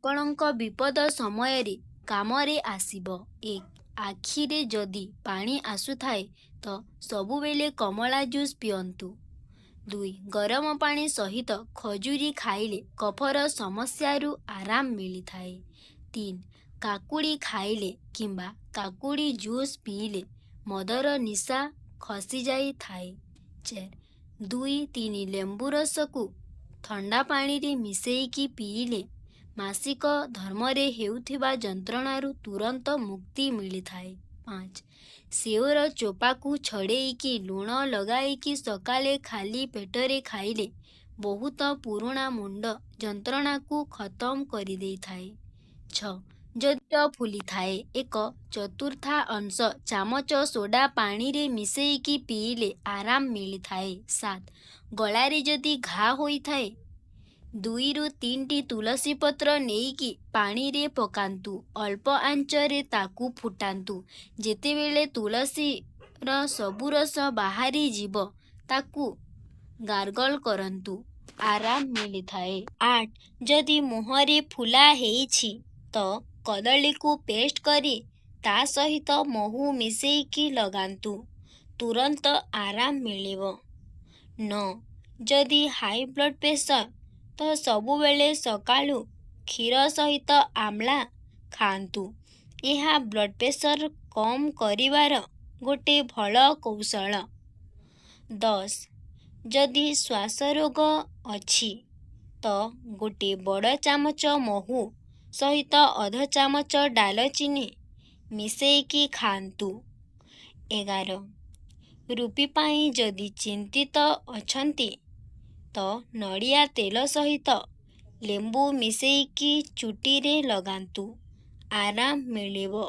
ଆପଣଙ୍କ ବିପଦ ସମୟରେ କାମରେ ଆସିବ। 1. ଆଖିରେ ଯଦି ପାଣି ଆସୁଥାଏ ତ ସବୁବେଳେ କମଳା ଜୁସ୍ ପିଅନ୍ତୁ। 2. ଗରମ ପାଣି ସହିତ ଖଜୁରୀ ଖାଇଲେ କଫର ସମସ୍ୟାରୁ ଆରାମ ମିଳିଥାଏ। 3. କାକୁଡ଼ି ଖାଇଲେ କିମ୍ବା କାକୁଡ଼ି ଜୁସ୍ ପିଇଲେ ମଦର ନିଶା ଖସିଯାଇଥାଏ। 4. 2-3 ଲେମ୍ବୁ ରସକୁ ଥଣ୍ଡା ପାଣିରେ ମିଶେଇକି ପିଇଲେ ମାସିକ ଧର୍ମରେ ହେଉଥିବା ଯନ୍ତ୍ରଣାରୁ ତୁରନ୍ତ ମୁକ୍ତି ମିଳିଥାଏ। 5. ସେଓର ଚୋପାକୁ ଛଡ଼େଇକି ଲୁଣ ଲଗାଇକି ସକାଳେ ଖାଲି ପେଟରେ ଖାଇଲେ ବହୁତ ପୁରୁଣା ମୁଣ୍ଡ ଯନ୍ତ୍ରଣାକୁ ଖତମ କରିଦେଇଥାଏ। 6. ଯଦି ପେଟ ଫୁଲିଥାଏ 1/4 ଚାମଚ ସୋଡ଼ା ପାଣିରେ ମିଶେଇକି ପିଇଲେ ଆରାମ ମିଳିଥାଏ। 7. ଗଳାରେ ଯଦି ଘା ହୋଇଥାଏ 2-3ଟି ତୁଳସୀ ପତ୍ର ନେଇକି ପାଣିରେ ପକାନ୍ତୁ। ଅଳ୍ପ ଆଞ୍ଚରେ ତାକୁ ଫୁଟାନ୍ତୁ। ଯେତେବେଳେ ତୁଳସୀର ସବୁ ରସ ବାହାରିଯିବ ତାକୁ ଗାର୍ଗଲ କରନ୍ତୁ। ଆରାମ ମିଳିଥାଏ। 8. ଯଦି ମୁହଁରେ ଫୁଲା ହେଇଛି ତ କଦଳୀକୁ ପେଷ୍ଟ କରି ତା ସହିତ ମହୁ ମିଶେଇକି ଲଗାନ୍ତୁ। ତୁରନ୍ତ ଆରାମ ମିଳିବ। 9. ଯଦି ହାଇ ବ୍ଲଡ୍ ପ୍ରେସର ତ ସବୁବେଳେ ସକାଳୁ କ୍ଷୀର ସହିତ ଆମ୍ଳା ଖାଆନ୍ତୁ। ଏହା ବ୍ଲଡ୍ ପ୍ରେସର କମ୍ କରିବାର ଗୋଟେ ଭଲ କୌଶଳ। 10. ଯଦି ଶ୍ୱାସରୋଗ ଅଛି ତ ଗୋଟେ ବଡ଼ ଚାମଚ ମହୁ ସହିତ ଅଧ ଚାମଚ ଡାଲଚିନି ମିଶେଇକି ଖାଆନ୍ତୁ। 11. ରୁପି ପାଇଁ ଯଦି ଚିନ୍ତିତ ଅଛନ୍ତି ତ ନଡ଼ିଆ ତେଲ ସହିତ ଲେମ୍ବୁ ମିଶେଇକି ଚୁଟିରେ ଲଗାନ୍ତୁ। ଆରାମ ମିଳିବ।